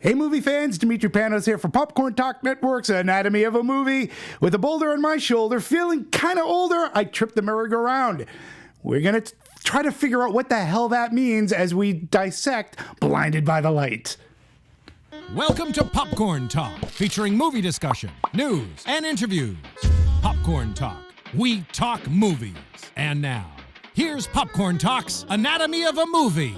Hey movie fans, Dimitri Panos here for Popcorn Talk Network's Anatomy of a Movie. With a boulder on my shoulder, feeling kind of older, I tripped the merry-go-round. We're going to try to figure out what the hell that means as we dissect Blinded by the Light. Welcome to Popcorn Talk, featuring movie discussion, news, and interviews. Popcorn Talk, we talk movies. And now, here's Popcorn Talk's Anatomy of a Movie.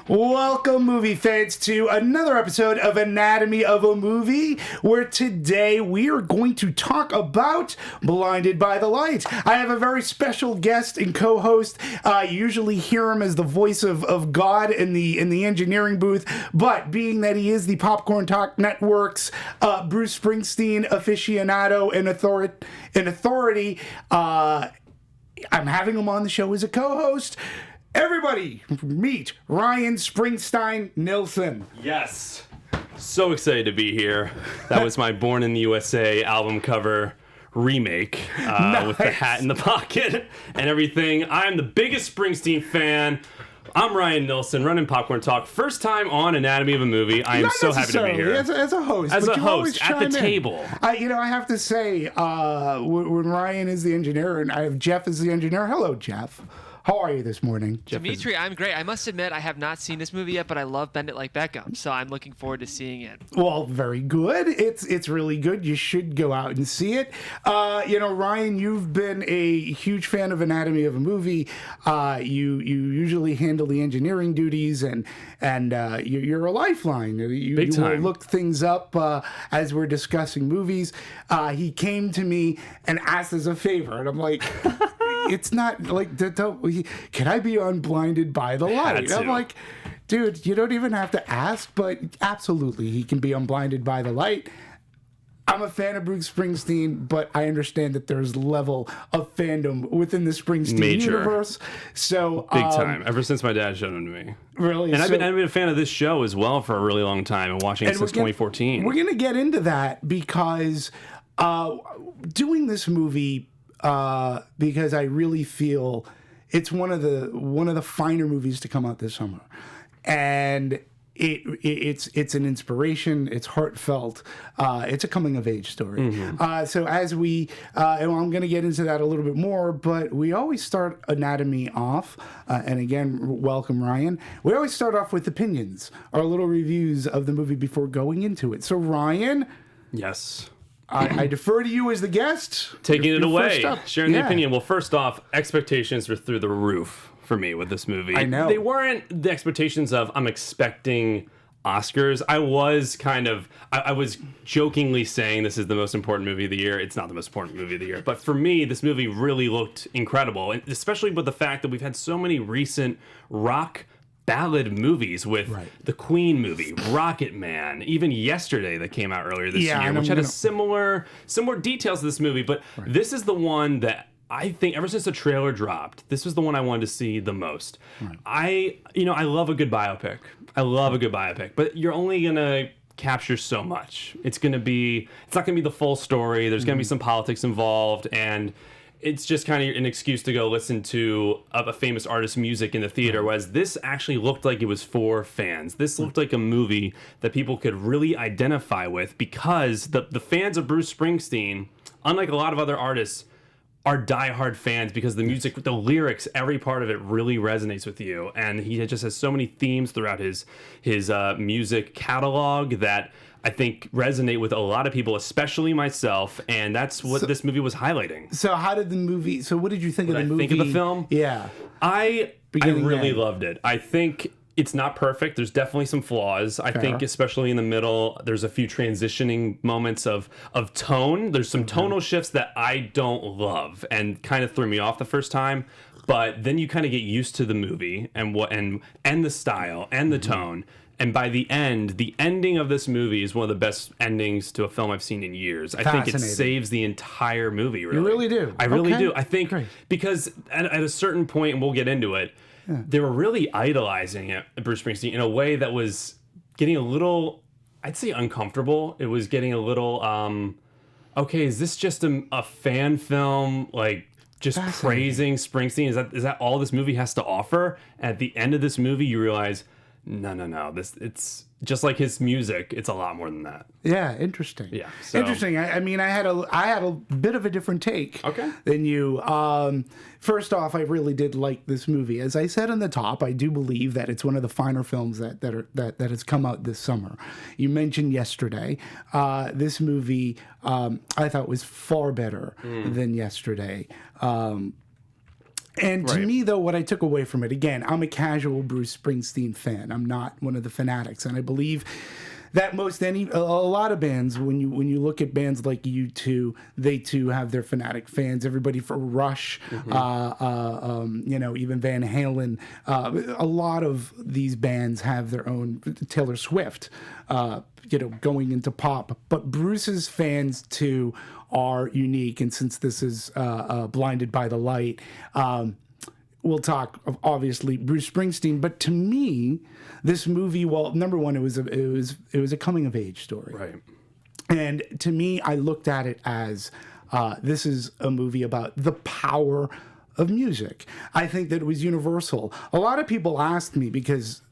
Welcome, movie fans, to another episode of Anatomy of a Movie, where today we are going to talk about Blinded by the Light. I have a very special guest and co-host. You usually hear him as the voice of God in the engineering booth, but being that he is the Popcorn Talk Network's Bruce Springsteen aficionado and authority, I'm having him on the show as a co-host. Everybody, meet Ryan Springsteen Nilsson. Yes. So excited to be here. That was my Born in the USA album cover remake Nice. With the hat in the pocket and everything. I'm the biggest Springsteen fan. I'm Ryan Nilsson, running Popcorn Talk. First time on Anatomy of a Movie. I am Not so happy to be here. As a host. As but a you always host, at the chime in. table. I have to say, when Ryan is the engineer and I have Jeff as the engineer, hello, Jeff. How are you this morning? Dimitri, I'm great. I must admit, I have not seen this movie yet, but I love Bend It Like Beckham, so I'm looking forward to seeing it. Well, very good. It's really good. You should go out and see it. Ryan, you've been a huge fan of Anatomy of a Movie. You usually handle the engineering duties, and you're a lifeline. You will look things up as we're discussing movies. He came to me and asked as a favor, and I'm like, it's not like, can I be on Blinded by the Light? I'm like, dude, you don't even have to ask, but absolutely, he can be on Blinded by the Light. I'm a fan of Bruce Springsteen, but I understand that there's level of fandom within the Springsteen universe. So Big time. Ever since my dad showed him to me. Really? And I've been a fan of this show as well for a really long time and watching it since 2014. We're going to get into that because doing this movie, because I really feel it's one of the finer movies to come out this summer, and it's an inspiration. It's heartfelt. It's a coming of age story. Mm-hmm. So as we, and I'm going to get into that a little bit more, but we always start Anatomy off, and again, welcome Ryan. We always start off with opinions, our little reviews of the movie before going into it. So Ryan, Yes. I defer to you as the guest. Taking it away, sharing the Yeah. opinion. Well, first off, expectations were through the roof for me with this movie. I know. They weren't the expectations of I'm expecting Oscars. I was I was jokingly saying this is the most important movie of the year. It's not the most important movie of the year. But for me, this movie really looked incredible, and especially with the fact that we've had so many recent rock ballad movies with the Queen movie, Rocketman, even Yesterday that came out earlier this year, which had a similar details to this movie. But this is the one that I think ever since the trailer dropped, this was the one I wanted to see the most. I love a good biopic. But you're only gonna capture so much. It's not gonna be the full story. There's gonna be some politics involved, and it's just kind of an excuse to go listen to a famous artist's music in the theater, whereas this actually looked like it was for fans. This looked like a movie that people could really identify with because the fans of Bruce Springsteen, unlike a lot of other artists, are diehard fans because the music, the lyrics, every part of it really resonates with you. And he just has so many themes throughout his music catalog that I think resonate with a lot of people, especially myself, and that's what this movie was highlighting. So what did you think of the movie? Think of the film? Yeah. I really loved it. I think it's not perfect. There's definitely some flaws. I think especially in the middle, there's a few transitioning moments of tone. There's some tonal shifts that I don't love and kind of threw me off the first time. But then you kind of get used to the movie and the style and the tone. And by the ending of this movie is one of the best endings to a film I've seen in years. I think it saves the entire movie, really. You really do? I really do. I think because at a certain point, and we'll get into it, they were really idolizing Bruce Springsteen in a way that was getting a little, I'd say uncomfortable. It was getting a little, okay, is this just a fan film, like just praising Springsteen? Is that all this movie has to offer? At the end of this movie, you realize, No. It's just like his music. It's a lot more than that. Yeah, interesting. Yeah, so- interesting. I mean, I had a bit of a different take Okay. than you. First off, I really did like this movie. As I said on the top, I do believe that it's one of the finer films that has come out this summer. You mentioned Yesterday. This movie I thought was far better than Yesterday. And to Right. me, though, what I took away from it, again, I'm a casual Bruce Springsteen fan. I'm not one of the fanatics, and I believe that a lot of bands, when you look at bands like U2, they too have their fanatic fans. Everybody for Rush, even Van Halen, a lot of these bands have their own. Taylor Swift, going into pop, but Bruce's fans too are unique. And since this is Blinded by the Light, we'll talk of obviously Bruce Springsteen. But to me, this movie, well, number one, it was a coming of age story, Right. and to me, I looked at it as this is a movie about the power of music. I think that it was universal. A lot of people asked me because.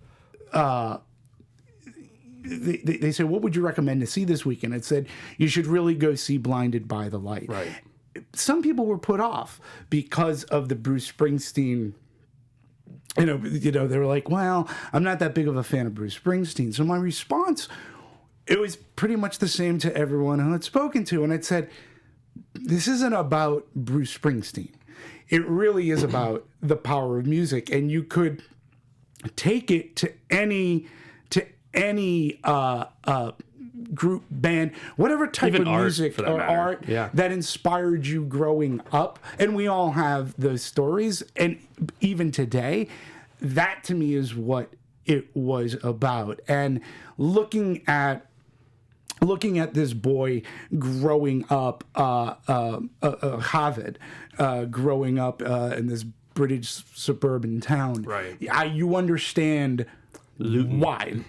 They said, what would you recommend to see this weekend? It said, you should really go see Blinded by the Light. Right. Some people were put off because of the Bruce Springsteen. They were like, well, I'm not that big of a fan of Bruce Springsteen. So my response, it was pretty much the same to everyone who had spoken to. And it said, this isn't about Bruce Springsteen. It really is about the power of music. And you could take it to any group, band, whatever type Even of art, music for that or matter. art Yeah. that inspired you growing up. And we all have those stories. And even today, that to me is what it was about. And looking at this boy growing up, Javed, growing up in this British suburban town, Right. You understand Luton.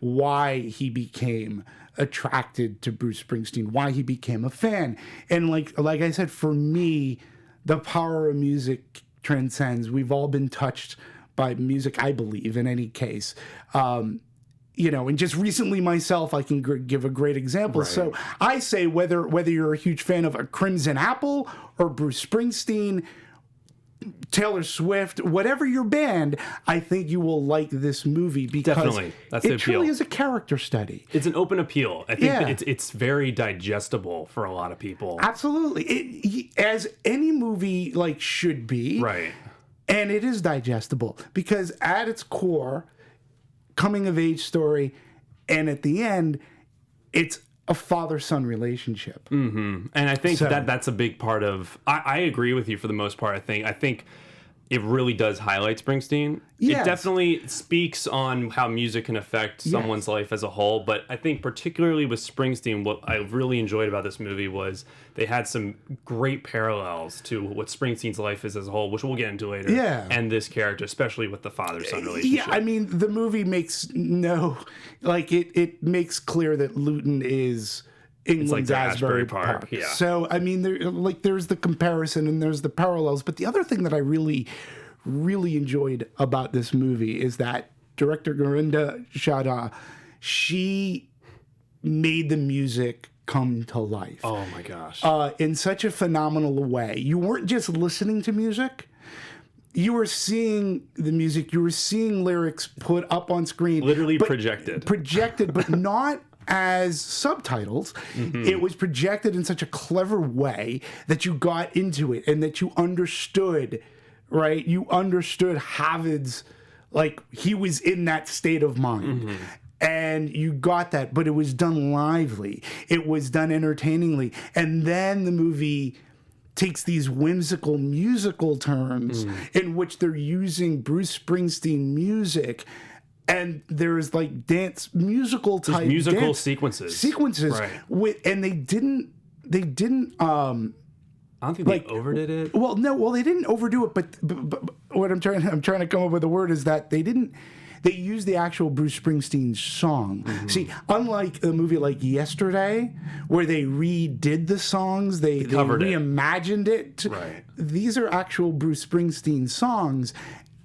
why he became attracted to Bruce Springsteen, why he became a fan. And like I said, for me, the power of music transcends. We've all been touched by music, I believe, in any case. And just recently myself, I can give a great example. Right. So I say whether you're a huge fan of a Crimson Apple or Bruce Springsteen, Taylor Swift, whatever your band, I think you will like this movie because Definitely. That's the it truly appeal. is a character study. It's an open appeal. I think Yeah. that it's very digestible for a lot of people. Absolutely. As any movie should be. Right. And it is digestible because at its core, coming of age story, and at the end, it's a father-son relationship. And I think that's a big part of. I agree with you for the most part. I think it really does highlight Springsteen. Yes. It definitely speaks on how music can affect someone's life as a whole. But I think particularly with Springsteen, what I really enjoyed about this movie was they had some great parallels to what Springsteen's life is as a whole, which we'll get into later. Yeah. And this character, especially with the father-son relationship. Yeah, I mean, the movie makes it makes clear that Luton is England's the Asbury Asbury Park, Park. yeah. So, I mean, there's the comparison and there's the parallels. But the other thing that I really, really enjoyed about this movie is that director Gorinda Shada, she made the music come to life. Oh my gosh. In such a phenomenal way. You weren't just listening to music. You were seeing the music. You were seeing lyrics put up on screen. Literally but projected, but not as subtitles. It was projected in such a clever way that you got into it and that you understood, right? You understood Javed's, he was in that state of mind. And you got that, but it was done lively. It was done entertainingly. And then the movie takes these whimsical musical turns in which they're using Bruce Springsteen music, and there's dance musical type musical dance sequences. Right. And they didn't I don't think they overdid it. well they didn't overdo it, but what I'm trying to come up with a word is that they used the actual Bruce Springsteen song. See, unlike a movie like Yesterday, where they redid the songs, they reimagined it. Right. These are actual Bruce Springsteen songs,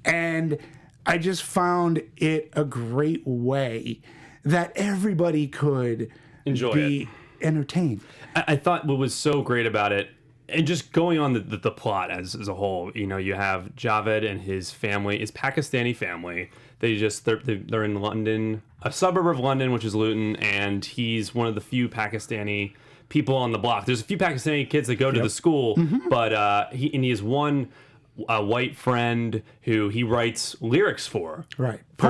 and I just found it a great way that everybody could be entertained. I thought what was so great about it, and just going on the plot as a whole, you know, you have Javed and his family, his Pakistani family. They're in London, a suburb of London, which is Luton, and he's one of the few Pakistani people on the block. There's a few Pakistani kids that go to the school, but he has one white friend who he writes lyrics for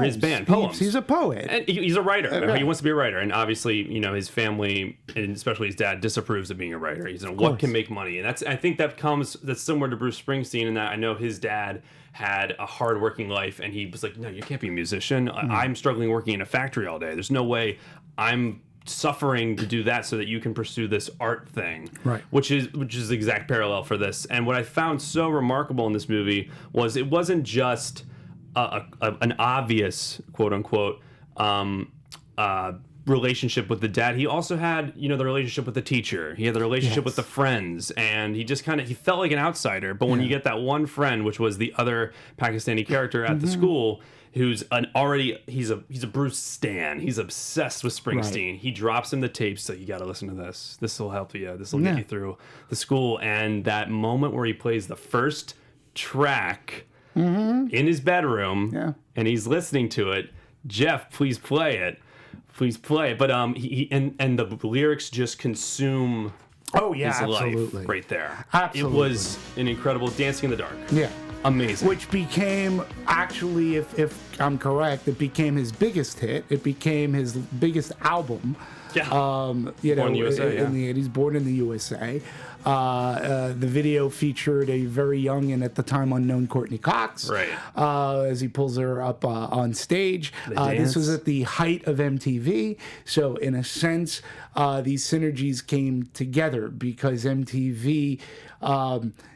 his band, poems. He's a poet. And he's a writer. He wants to be a writer. And obviously, you know, his family, and especially his dad, disapproves of being a writer. He's what can make money. And I think that's similar to Bruce Springsteen in that I know his dad had a hard-working life, and he was like, no, you can't be a musician. I'm struggling working in a factory all day. There's no way I'm suffering to do that so that you can pursue this art thing, which is the exact parallel for this. And what I found so remarkable in this movie was it wasn't just an obvious quote unquote relationship with the dad. He also had, you know, the relationship with the teacher. He had the relationship with the friends, and he just he felt like an outsider. But when you get that one friend, which was the other Pakistani character at the school, who's he's a Bruce stan. He's obsessed with Springsteen. He drops him the tapes, so you got to listen to this. This will help you. This will get you through the school. And that moment where he plays the first track in his bedroom, and he's listening to it. Jeff, please play it. Please play it. But and the lyrics just consume his life right there. Absolutely. It was an incredible Dancing in the Dark. Yeah. Amazing. Which became, actually, if I'm correct, it became his biggest hit. It became his biggest album. Yeah. You know, Born in the USA, in the 80s, Born in the USA. The video featured a very young and at the time unknown Courtney Cox, as he pulls her up on stage. This was at the height of MTV, so in a sense, these synergies came together because MTV,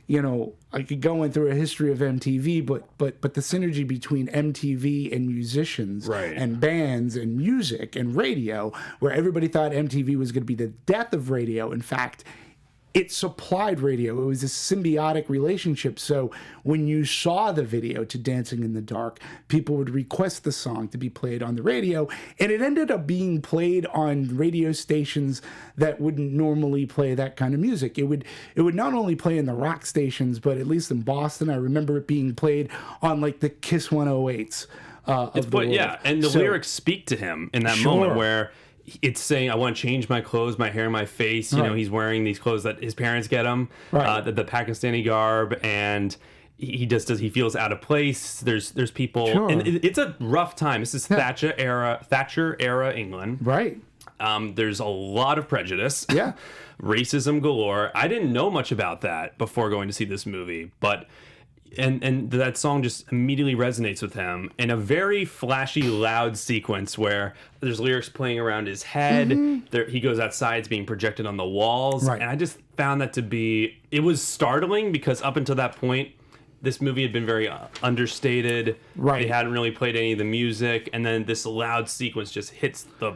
you know, I could go in through a history of MTV, but the synergy between MTV and musicians and bands and music and radio, where everybody thought MTV was going to be the death of radio. In fact, it supplied radio. It was a symbiotic relationship. So when you saw the video to Dancing in the Dark, people would request the song to be played on the radio, and it ended up being played on radio stations that wouldn't normally play that kind of music. It would not only play in the rock stations, but at least in Boston, I remember it being played on like the Kiss 108s. And the lyrics speak to him in that moment where it's saying, I want to change my clothes, my hair, my face. You know, he's wearing these clothes that his parents get him, the Pakistani garb, and he feels out of place. There's people, and it's a rough time. This is Thatcher era England. There's a lot of prejudice. Racism galore. I didn't know much about that before going to see this movie, but and that song just immediately resonates with him in a very flashy, loud sequence where there's lyrics playing around his head. There, he goes outside, it's being projected on the walls. And I just found that it was startling because up until that point, this movie had been very understated. They hadn't really played any of the music. And then this loud sequence just hits the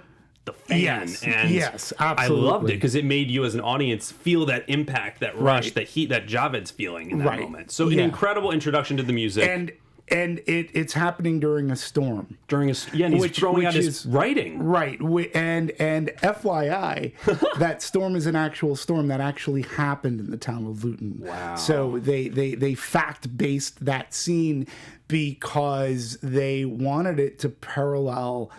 fan. Yes, absolutely. I loved it because it made you as an audience feel that impact, that rush, that heat that Javed's feeling in that moment. So an incredible introduction to the music. And it's happening during a storm. And he's throwing out his writing. And FYI, that storm is an actual storm that actually happened in the town of Luton. Wow. So they fact-based that scene because they wanted it to parallel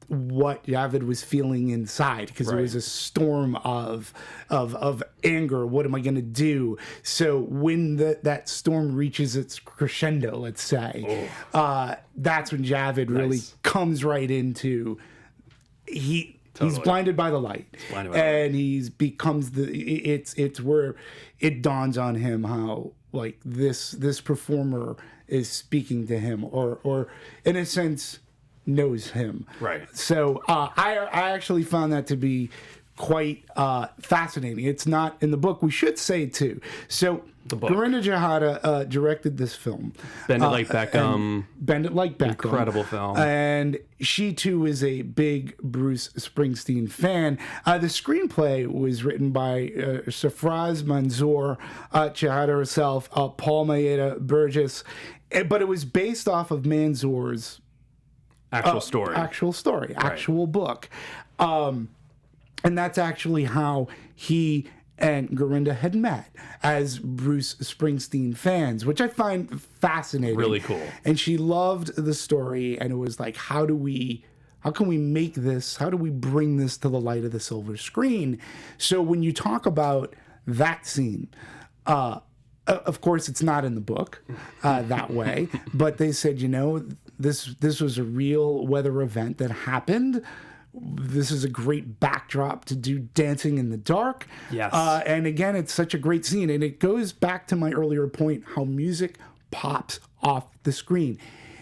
what Javed was feeling inside, because it was a storm of anger. What am I going to do? So when that storm reaches its crescendo, let's say, that's when Javed really comes right into he's blinded by the light, and he's becomes it's where it dawns on him how like this performer is speaking to him, or in a sense knows him. So I actually found that to be quite fascinating. It's not in the book. We should say too. So Gurinder Jahata directed this film. Bend It Like Beckham. Bend It Like Beckham. Incredible film. And she too is a big Bruce Springsteen fan. The screenplay was written by Safraz Manzoor, Jahata herself, Paul Maeda Burgess, but it was based off of Manzoor's Actual story. Actual book. And that's actually how he and Gorinda had met as Bruce Springsteen fans, which I find fascinating. Really cool. And she loved the story, and it was like, how can we make this, how do we bring this to the light of the silver screen? So when you talk about that scene, of course, it's not in the book that way, but they said, this was a real weather event that happened. This is a great backdrop to do Dancing in the Dark. Yes. And again, it's such a great scene. And it goes back to my earlier point, how music pops off the screen.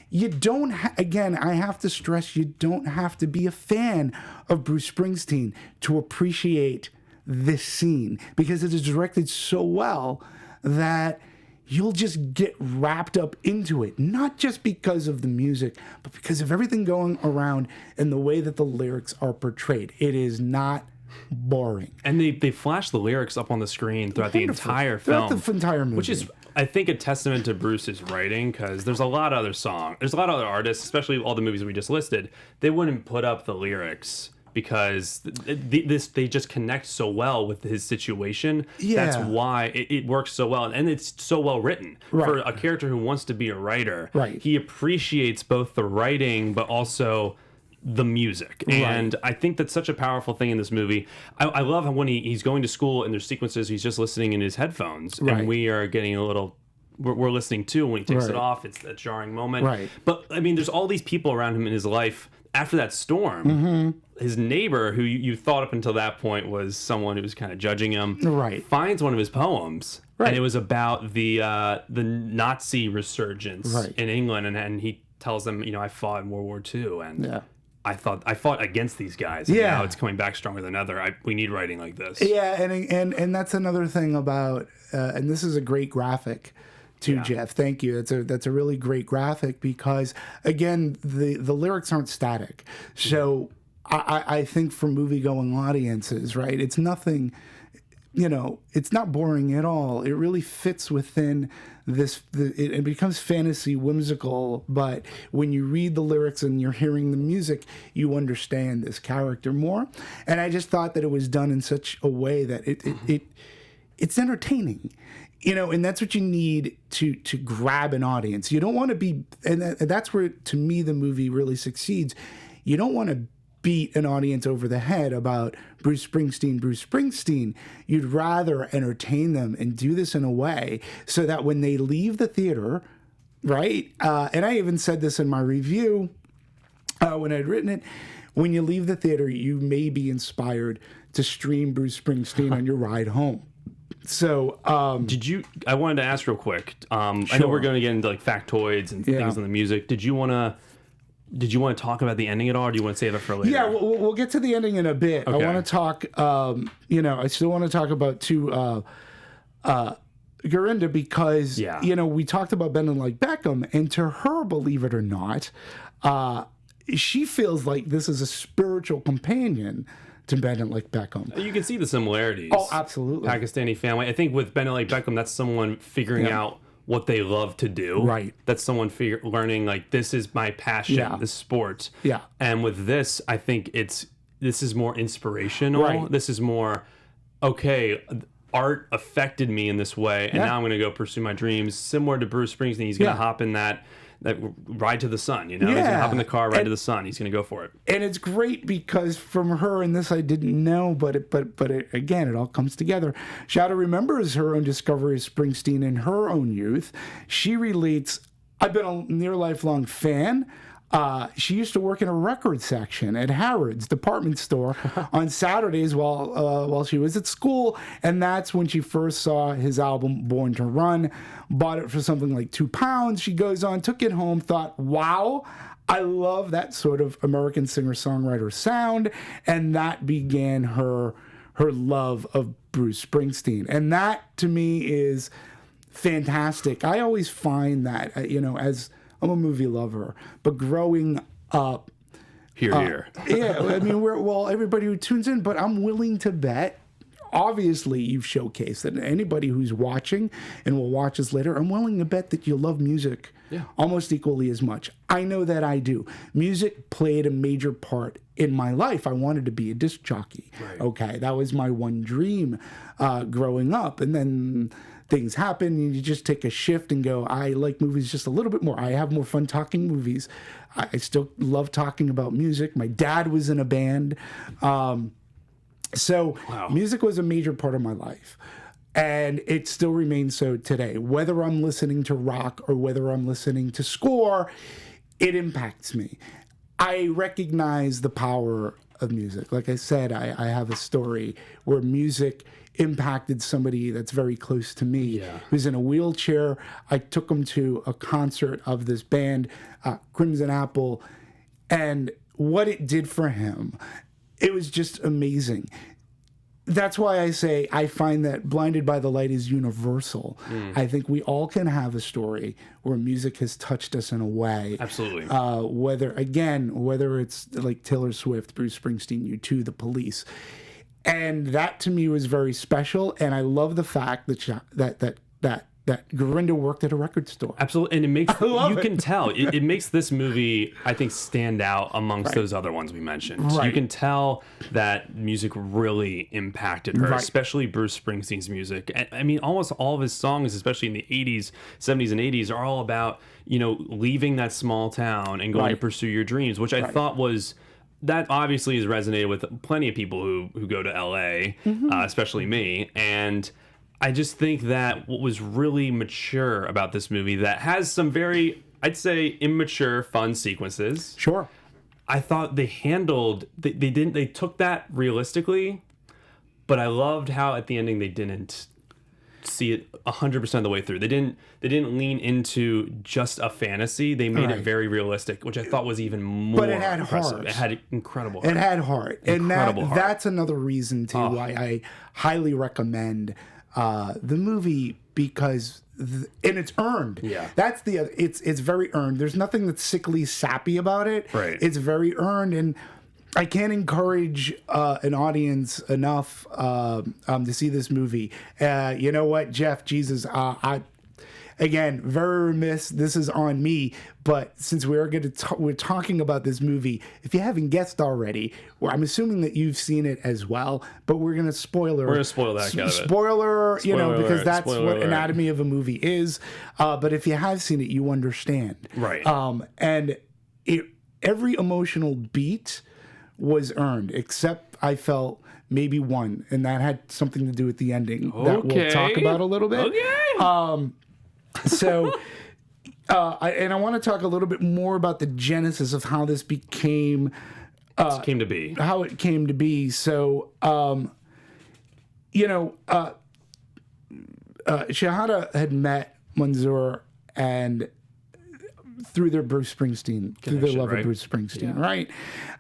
You don't, again, I have to stress, you don't have to be a fan of Bruce Springsteen to appreciate this scene, because it is directed so well that you'll just get wrapped up into it, not just because of the music, but because of everything going around and the way that the lyrics are portrayed. It is not boring. And they flash the lyrics up on the screen throughout the entire film. Throughout the entire movie. Which is, I think, a testament to Bruce's writing, because there's a lot of other songs. There's a lot of other artists, especially all the movies we just listed, they wouldn't put up the lyrics because they just connect so well with his situation. Yeah. That's why it works so well. And it's so well written. Right. For a character who wants to be a writer, right. He appreciates both the writing but also the music. And I think that's such a powerful thing in this movie. I love how when he's going to school and there's sequences he's just listening in his headphones, and we are getting a little... We're listening too. When he takes it off, it's that jarring moment. Right. But, I mean, there's all these people around him in his life. After that storm, his neighbor, who you thought up until that point was someone who was kind of judging him, finds one of his poems. And it was about the Nazi resurgence in England. And he tells them, I fought in World War II. And I fought against these guys. And now it's coming back stronger than ever. We need writing like this. Yeah, and that's another thing about, and this is a great graphic too, Jeff. Thank you. That's a really great graphic, because again, the lyrics aren't static. So I think for movie-going audiences, right, it's nothing, it's not boring at all. It really fits within it becomes fantasy, whimsical, but when you read the lyrics and you're hearing the music, you understand this character more. And I just thought that it was done in such a way that it's entertaining. And that's what you need to grab an audience. You don't want to be, and that's where, to me, the movie really succeeds. You don't want to beat an audience over the head about Bruce Springsteen. You'd rather entertain them and do this in a way so that when they leave the theater, right? And I even said this in my review when I'd written it, when you leave the theater, you may be inspired to stream Bruce Springsteen on your ride home. So, I wanted to ask real quick. I know we're going to get into like factoids and things on the music. Did you want to talk about the ending at all, or do you want to save it for later? Yeah, we'll get to the ending in a bit. Okay. I want to talk, I still want to talk about Gorinda, because, we talked about Bending Like Beckham, and to her, believe it or not, she feels like this is a spiritual companion to Bending Like Beckham. You can see the similarities. Oh, absolutely. Pakistani family. I think with Bending Like Beckham, that's someone figuring out what they love to do. Right. That's someone learning, like, this is my passion, this sport. Yeah. And with this, I think this is more inspirational. Right. This is more, okay, art affected me in this way, and now I'm going to go pursue my dreams. Similar to Bruce Springsteen, he's going to hop in that ride to the sun, He's going to hop in the car, ride to the sun. He's going to go for it. And it's great because from her, and this I didn't know, but again, it all comes together. Shada remembers her own discovery of Springsteen in her own youth. She relates, I've been a near lifelong fan. She used to work in a record section at Harrods department store on Saturdays while she was at school, and that's when she first saw his album Born to Run. Bought it for something like £2. She goes on, took it home, thought, wow, I love that sort of American singer-songwriter sound, and that began her love of Bruce Springsteen. And that, to me, is fantastic. I always find that, as I'm a movie lover, but growing up... Here. Yeah, I mean, everybody who tunes in, but I'm willing to bet, obviously you've showcased that anybody who's watching and will watch us later, I'm willing to bet that you love music almost equally as much. I know that I do. Music played a major part in my life. I wanted to be a disc jockey. Right. Okay, that was my one dream growing up. And then things happen, and you just take a shift and go, I like movies just a little bit more. I have more fun talking movies. I still love talking about music. My dad was in a band. So music was a major part of my life. And it still remains so today. Whether I'm listening to rock or whether I'm listening to score, it impacts me. I recognize the power of music. Like I said, I have a story where music impacted somebody that's very close to me, who's in a wheelchair. I took him to a concert of this band, Crimson Apple, and what it did for him, it was just amazing. That's why I say I find that Blinded by the Light is universal. I think we all can have a story where music has touched us in a way. Absolutely. Whether it's like Taylor Swift, Bruce Springsteen, U2, The Police. And that to me was very special. And I love the fact that Gorinda worked at a record store. Absolutely, and it makes can tell it makes this movie, I think, stand out amongst those other ones we mentioned. Right. You can tell that music really impacted her, especially Bruce Springsteen's music. And, I mean, almost all of his songs, especially in the 80s, 70s, and 80s, are all about leaving that small town and going to pursue your dreams, which I thought was. That obviously has resonated with plenty of people who go to LA, especially me. And I just think that what was really mature about this movie that has some very, I'd say, immature fun sequences. Sure. I thought they they took that realistically, but I loved how at the ending they didn't see it 100% of the way through. They didn't lean into just a fantasy. They made it very realistic, which I thought was even more But it had impressive. heart. It had incredible heart. It had heart. Incredible heart. That's another reason too why I highly recommend the movie, because and it's earned. Yeah. That's the other. It's very earned. There's nothing that's sickly sappy about it. Right. It's very earned, and I can't encourage an audience enough to see this movie. You know what, Jeff? Jesus, again, very remiss. This is on me, but since we're talking about this movie, if you haven't guessed already, well, I'm assuming that you've seen it as well. But we're gonna spoil that out of it. Spoiler, because that's what anatomy of a movie is. But if you have seen it, you understand. Right. And every emotional beat was earned, except I felt maybe one, and that had something to do with the ending that we'll talk about a little bit. Okay. So, I want to talk a little bit more about the genesis of how this became, came to be. how it came to be. So, Shahada had met Manzoor and through their Bruce Springsteen, through their love of Bruce Springsteen, right?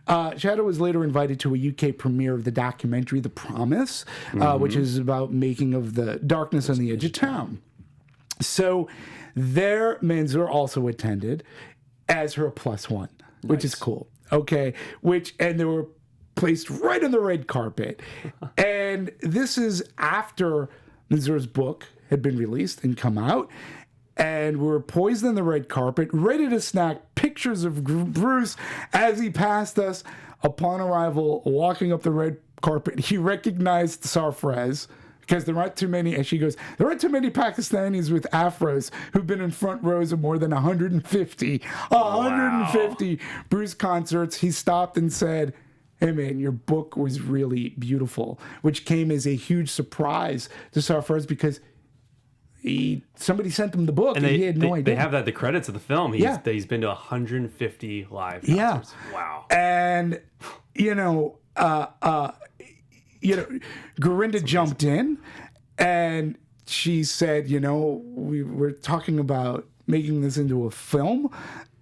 Shahada was later invited to a UK premiere of the documentary The Promise, which is about making of the darkness on the edge of town. So there, Manzoor also attended as her +1, which is cool. Okay, and they were placed right on the red carpet. And this is after Manzoor's book had been released and come out. And we were poised on the red carpet, ready to snap pictures of Bruce as he passed us. Upon arrival, walking up the red carpet, he recognized Sarfraz, because there aren't too many, as she goes, there aren't too many Pakistanis with afros who've been in front rows of more than 150 Bruce concerts. He stopped and said, "Hey man, your book was really beautiful," which came as a huge surprise to Sarfraz, because somebody sent him the book and he had no idea. They have that the credits of the film. He's been to 150 live concerts. Yeah. Wow. And Gorinda jumped in and she said, we're talking about making this into a film.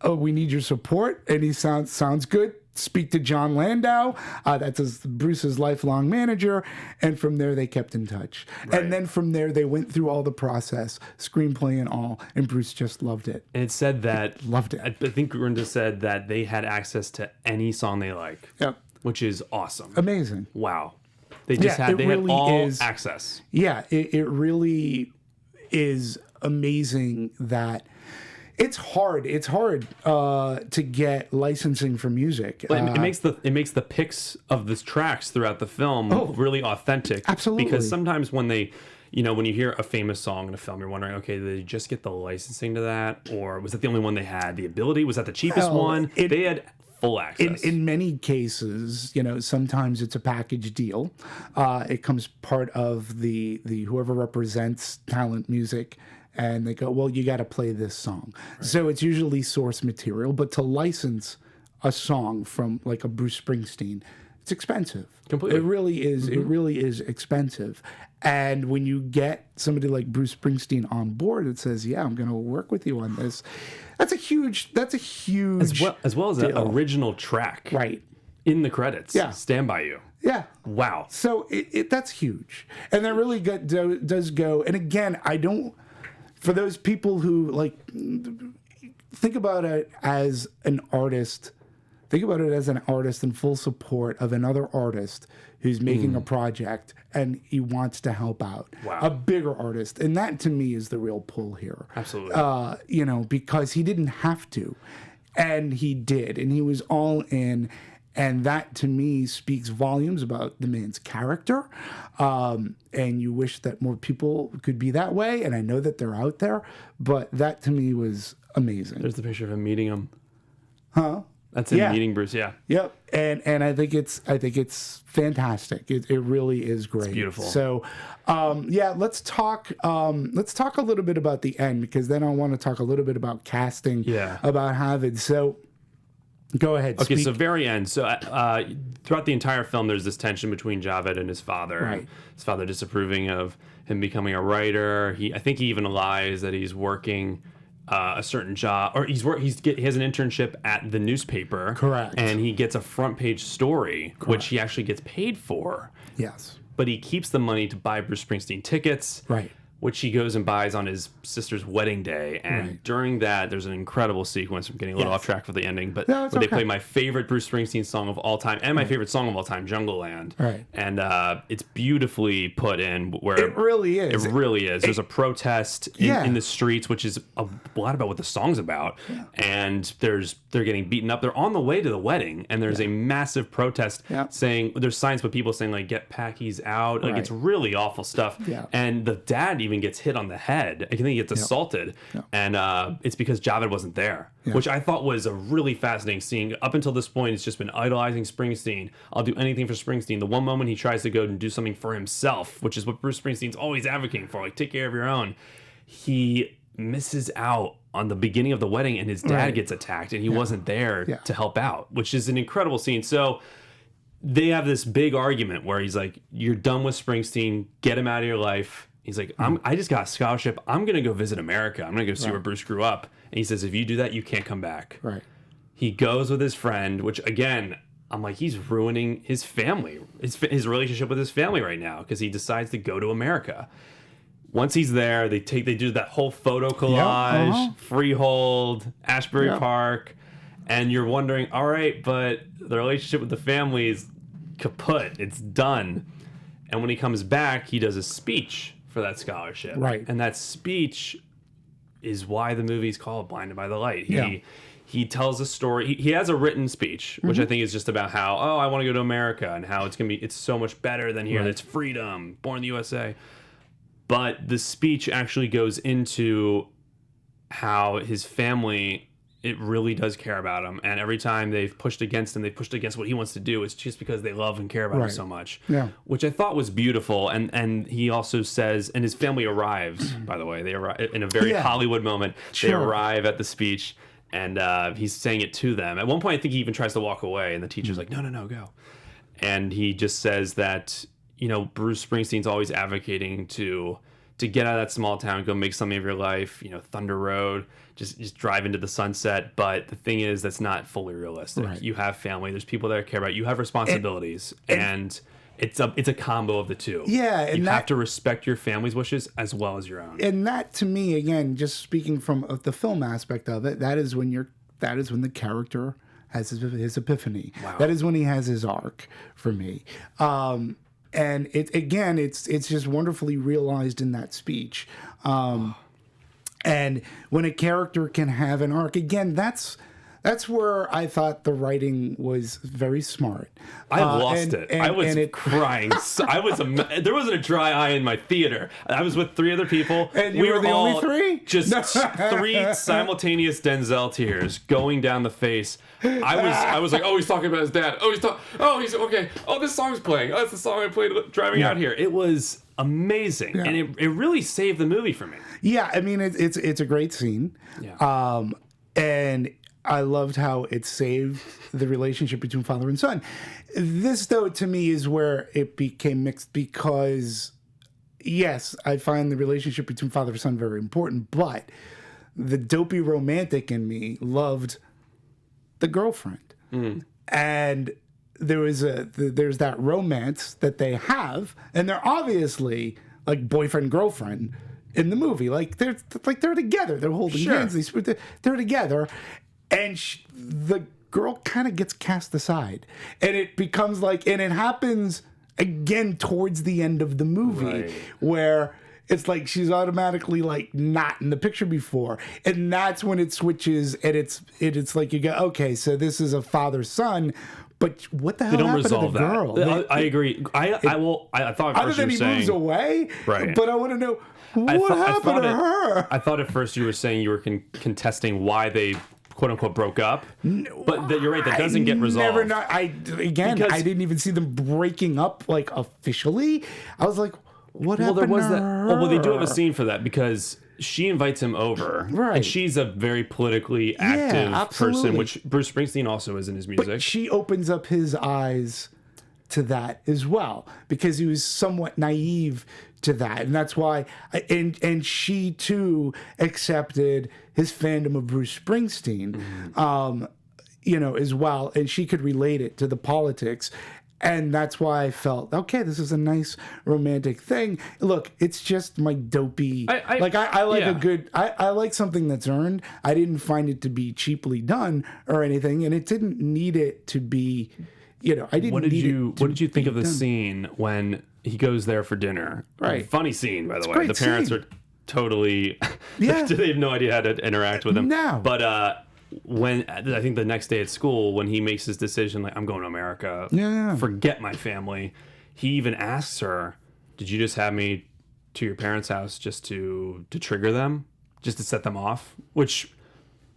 We need your support. And he sounds good. Speak to John Landau. That's Bruce's lifelong manager. And from there, they kept in touch. Right. And then from there, they went through all the process, screenplay and all. And Bruce just loved it. And it said that... Loved it. I think Gorinda said that they had access to any song they like. Yep. Which is awesome. Amazing. Wow. They had all access. Yeah, it really is amazing that It's hard. It's hard to get licensing for music. But it makes the picks of the tracks throughout the film really authentic. Absolutely. Because sometimes when they, when you hear a famous song in a film, you're wondering, okay, did they just get the licensing to that, or was that the only one they had? The ability, was that the cheapest one? They had full access. In many cases, sometimes it's a package deal. It comes part of the whoever represents talent music. And they go, well, you got to play this song. Right. So it's usually source material. But to license a song from like a Bruce Springsteen, it's expensive. Completely. It really is. Mm-hmm. It really is expensive. And when you get somebody like Bruce Springsteen on board that says, yeah, I'm going to work with you on this, that's a huge as well as an original track. Right. In the credits. Yeah. Stand By You. Yeah. Wow. So that's huge. And that really does go. And again, for those people who think about it as an artist, in full support of another artist who's making a project and he wants to help out. Wow. A bigger artist. And that to me is the real pull here. Absolutely. Because he didn't have to, and he did, and he was all in. And that, to me, speaks volumes about the man's character. And you wish that more people could be that way. And I know that they're out there. But that, to me, was amazing. There's the picture of him meeting him. Huh? That's him meeting Bruce, yeah. Yep. And I think it's fantastic. It really is great. It's beautiful. So, let's talk a little bit about the end, because then I want to talk a little bit about casting, about Javed. So, go ahead. Okay, speak. so very end. So throughout the entire film, there's this tension between Javed and his father. Right. His father disapproving of him becoming a writer. I think he even lies that he's working a certain job, or he has an internship at the newspaper. Correct. And he gets a front page story, which he actually gets paid for. Yes. But he keeps the money to buy Bruce Springsteen tickets. Right. Which he goes and buys on his sister's wedding day. And during that, there's an incredible sequence. I'm getting a little off track for the ending, but where they play my favorite Bruce Springsteen song of all time and my favorite song of all time, Jungle Land. Right. And it's beautifully put in where it really is. It really is. There's a protest in the streets, which is a lot about what the song's about. Yeah. And they're getting beaten up. They're on the way to the wedding, and there's a massive protest saying, there's signs with people saying, like, get Packies out. Like, it's really awful stuff. Yeah. And the dad even gets hit on the head. I think he gets assaulted. Yeah. And it's because Javed wasn't there, which I thought was a really fascinating scene. Up until this point, it's just been idolizing Springsteen. I'll do anything for Springsteen. The one moment he tries to go and do something for himself, which is what Bruce Springsteen's always advocating for, like, take care of your own, he misses out on the beginning of the wedding, and his dad gets attacked, and he wasn't there to help out, which is an incredible scene. So they have this big argument where he's like, you're done with Springsteen, get him out of your life. He's like, I just got a scholarship. I'm going to go visit America. I'm going to go see where Bruce grew up. And he says, if you do that, you can't come back. Right. He goes with his friend, which, again, I'm like, he's ruining his family, his relationship with his family right now, because he decides to go to America. Once he's there, they do that whole photo collage, Freehold, Ashbury Park, and you're wondering, all right, but the relationship with the family is kaput. It's done. And when he comes back, he does a speech for that scholarship. Right. And that speech is why the movie's called Blinded by the Light. He tells a story. He has a written speech, which I think is just about how, I want to go to America, and how it's so much better than here. It's freedom, born in the USA. But the speech actually goes into how his family, it really does care about him. And every time they've pushed against him, they've pushed against what he wants to do. It's just because they love and care about him so much. Yeah. Which I thought was beautiful. And he also says, and his family arrives, by the way. They arrive in a very Hollywood moment. They arrive at the speech, and he's saying it to them. At one point, I think he even tries to walk away, and the teacher's like, no, go. And he just says that, Bruce Springsteen's always advocating to get out of that small town, go make something of your life, Thunder Road, just drive into the sunset. But the thing is, that's not fully realistic. Right. You have family, there's people that care about you, have responsibilities, and it's a combo of the two. Yeah, and you have to respect your family's wishes as well as your own. And that, to me, again, just speaking from the film aspect of it, that is when the character has his epiphany. Wow. That is when he has his arc for me. And it's just wonderfully realized in that speech. And when a character can have an arc, again, that's where I thought the writing was very smart. I lost it. I was crying. There wasn't a dry eye in my theater. I was with 3 other people. And you were the only 3? Just 3 simultaneous Denzel tears going down the face. I was like, oh, he's talking about his dad. He's okay. Oh, this song's playing. Oh, that's the song I played driving out here. It was amazing, and it really saved the movie for me. Yeah, I mean, it's a great scene. Yeah. And I loved how it saved the relationship between father and son. This, though, to me, is where it became mixed because, yes, I find the relationship between father and son very important, but the dopey romantic in me loved the girlfriend. And there's that romance that they have, and they're obviously like boyfriend girlfriend in the movie. Like they're together. They're holding hands. They're together. And the girl kind of gets cast aside, and it becomes like, and it happens again towards the end of the movie, where it's like she's automatically like not in the picture before, and that's when it switches, and it's like you go, okay, so this is a father-son, but what the hell happened to the girl? I agree. I thought at other first than you he were saying, moves away, right? But I want to know what happened to her. I thought at first you were saying you were contesting why they quote unquote broke up, but you're right. That doesn't get resolved. I didn't even see them breaking up like officially. I was like, what happened to her? Well, they do have a scene for that because she invites him over, right? And she's a very politically active person, which Bruce Springsteen also is in his music. But she opens up his eyes to that as well because he was somewhat naive to that, and that's why. And she too accepted his fandom of Bruce Springsteen, as well, and she could relate it to the politics. And that's why I felt, okay, this is a nice romantic thing. Look, it's just my dopey. I like something that's earned. I didn't find it to be cheaply done or anything, and it didn't need it to be. I didn't. What did you think of the scene when he goes there for dinner? Right. Funny scene, by the way. The parents are totally. They have no idea how to interact with him. No. But when I think the next day at school, when he makes his decision, like, I'm going to America, forget my family, he even asks her, did you just have me to your parents' house just to trigger them, just to set them off? Which,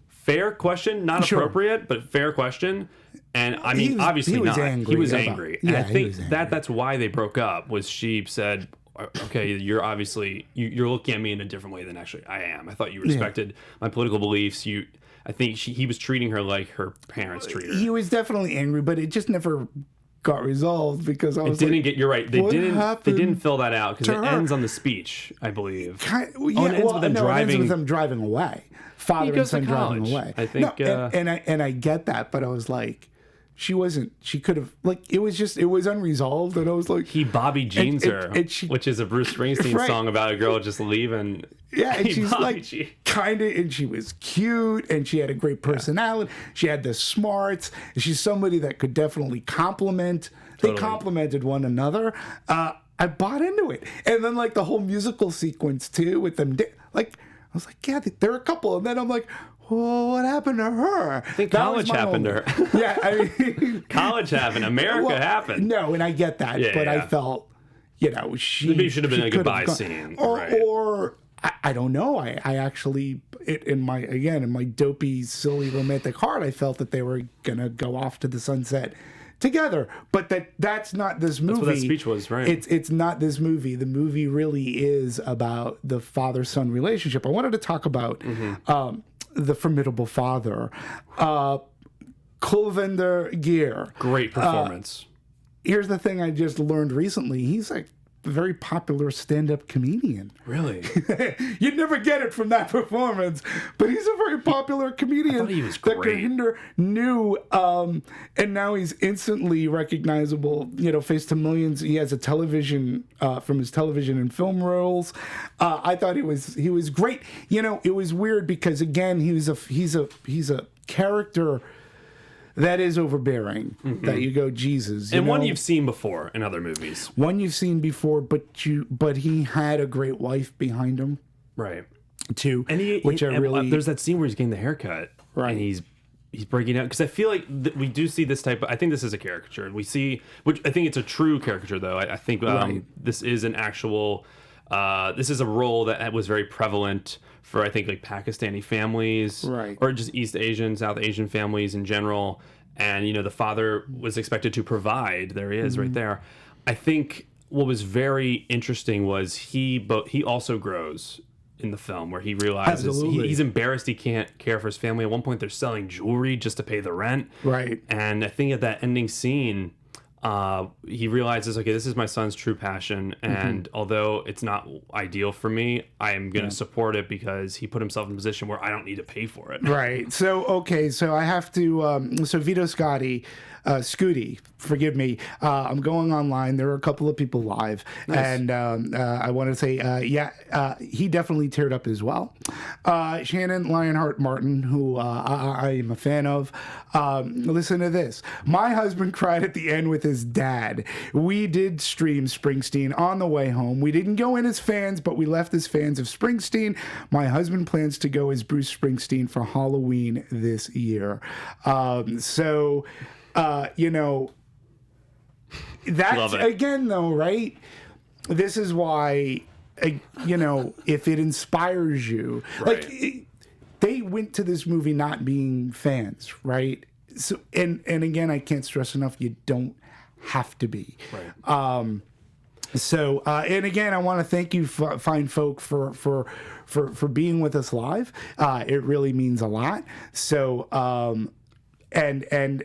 fair question, not appropriate, but fair question. And I mean, obviously not. He was angry. And I think that's why they broke up, was she said, okay, you're obviously, you're looking at me in a different way than actually I am. I thought you respected my political beliefs. I think he was treating her like her parents treated her. He was definitely angry, but it just never got resolved because I was you're right. They didn't fill that out because it ends on the speech, I believe. It ends with them driving away. Father and son driving away. I think, and I get that, but I was like, she could have, like, it was unresolved, and I was like, he Bobby Jeans her, which is a Bruce Springsteen song about a girl just leaving. Yeah, and she's like, kind of, and she was cute, and she had a great personality. She had the smarts, and she's somebody that could definitely compliment. Totally. They complimented one another. I bought into it, and then like the whole musical sequence too with them, I was like, yeah, they're a couple, and then I'm like, well, what happened to her? I think college happened to her. Yeah, I mean, college happened. America happened. No, and I get that, but I felt, maybe should have been a goodbye scene, or I don't know. I actually, in my dopey, silly, romantic heart, I felt that they were gonna go off to the sunset together, but that's not this movie. That's what that speech was, right? It's not this movie. The movie really is about the father-son relationship. I wanted to talk about the formidable father, Kulvinder Gear. Great performance. Here's the thing I just learned recently. He's like a very popular stand-up comedian. Really? You'd never get it from that performance, but he's a very popular comedian. I thought he was great. That Kulvinder knew, and now he's instantly recognizable, face to millions. He has a television, from his television and film roles. I thought he was great. It was weird because, again, he's a character that is overbearing, that you go, Jesus. And one you've seen before in other movies. One you've seen before, but he had a great wife behind him. Right. too, And which I really there's that scene where he's getting the haircut, Right. And he's breaking out, because I feel like we do see this type of, I think this is a caricature, and we see, which I think it's a true caricature though. I think Right. this is an actual this is a role that was very prevalent for, I think, like Pakistani families, Right. or just East Asian, South Asian families in general. And the father was expected to provide. There he is, right there. I think what was very interesting was he also grows in the film, where he realizes Absolutely. he's embarrassed he can't care for his family. At one point, they're selling jewelry just to pay the rent. Right. And I think at that ending scene, he realizes, okay, this is my son's true passion, and although it's not ideal for me, I am going to support it because he put himself in a position where I don't need to pay for it. Right. So, okay. So I have to, so Vito Scotti, Scooty, forgive me. I'm going online. There are a couple of people live. Nice. And I want to say, he definitely teared up as well. Shannon Lionheart Martin, who I am a fan of. Listen to this. My husband cried at the end with his dad. We did stream Springsteen on the way home. We didn't go in as fans, but we left as fans of Springsteen. My husband plans to go as Bruce Springsteen for Halloween this year. That's Love it. again though, right? This is why, if it inspires you, Right. they went to this movie not being fans, right? So, and again, I can't stress enough, you don't have to be. Right. And again, I want to thank you, fine folk, for being with us live. It really means a lot. So, and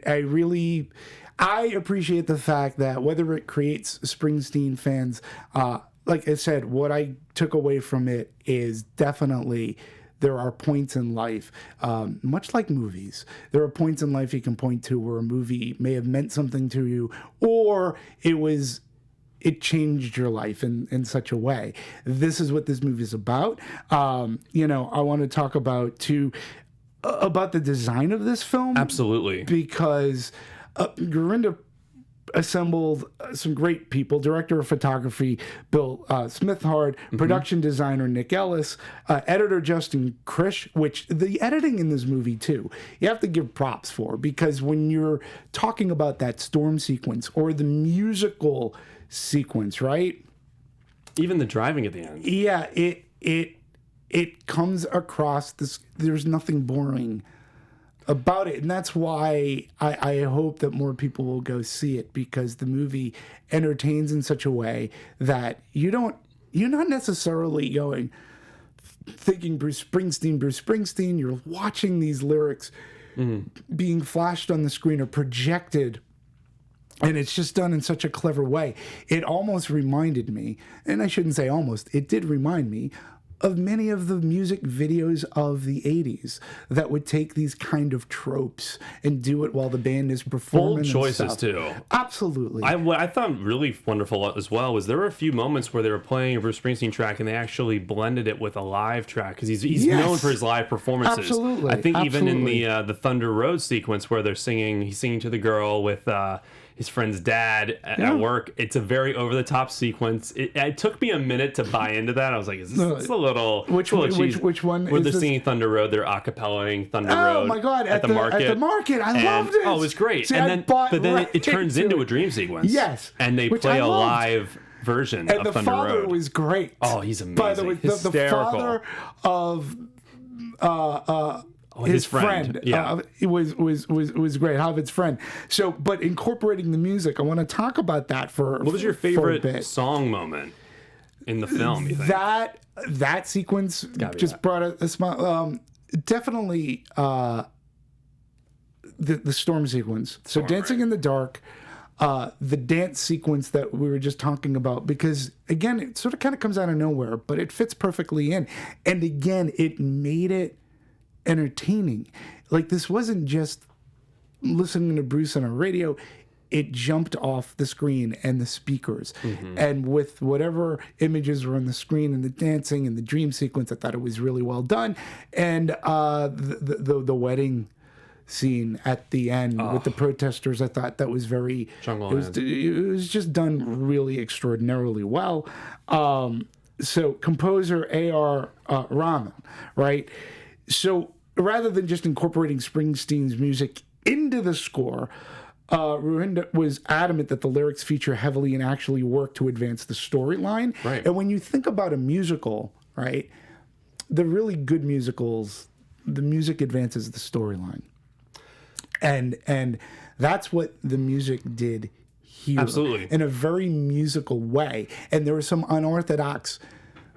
I appreciate the fact that whether it creates Springsteen fans, like I said, what I took away from it is definitely there are points in life, much like movies, there are points in life you can point to where a movie may have meant something to you, or it changed your life in such a way. This is what this movie is about. I want to talk about the design of this film. Absolutely. Because Gorinda assembled some great people: director of photography Bill Smithard, production designer Nick Ellis, editor Justin Krish, which the editing in this movie too, you have to give props for, because when you're talking about that storm sequence or the musical sequence, right? Even the driving at the end. Yeah, it comes across this. There's nothing boring about it, and that's why I hope that more people will go see it, because the movie entertains in such a way that you're not necessarily thinking Bruce Springsteen. You're watching these lyrics being flashed on the screen or projected. And it's just done in such a clever way. It almost reminded me, and I shouldn't say almost, it did remind me of many of the music videos of the 80s that would take these kind of tropes and do it while the band is performing. Bold choices and stuff. too. Absolutely. What I thought really wonderful as well was there were a few moments where they were playing a Bruce Springsteen track and they actually blended it with a live track, because he's Yes. known for his live performances. Absolutely. I think even in Absolutely. the Thunder Road sequence where he's singing to the girl with his friend's dad at work. It's a very over the top sequence. It took me a minute to buy into that. I was like, is this a little Which a little cheesy? which one Where is they're this? singing Thunder Road, they're acapellaing Thunder Road. Oh my God! At the market. At the market, I And- loved it. Oh, it was great. See, and I then, bought but then right it turns into a dream sequence. Yes, and they which play I a loved. live version And of the Thunder father Road. was great. Oh, he's amazing. By the way, the Hysterical. father of his friend. Yeah. it was great. Javed's friend. So, but incorporating the music, I want to talk about that for. What was your for a favorite bit. song moment in the film, you think? That sequence Gotta be just that. brought a smile. Definitely the storm sequence. So dancing right. in the dark. The dance sequence that we were just talking about, because again, it sort of kind of comes out of nowhere, but it fits perfectly in. And again, it made it entertaining. Like, this wasn't just listening to Bruce on a radio. It jumped off the screen and the speakers. And with whatever images were on the screen and the dancing and the dream sequence, I thought it was really well done. And the wedding scene at the end with the protesters, I thought that was very Jungle Land. it was just done really extraordinarily well. So composer A.R. Rahman, right? So rather than just incorporating Springsteen's music into the score, Ruhinda was adamant that the lyrics feature heavily and actually work to advance the storyline. Right. And when you think about a musical, right, the really good musicals, the music advances the storyline. And that's what the music did here. Absolutely. In a very musical way. And there were some unorthodox,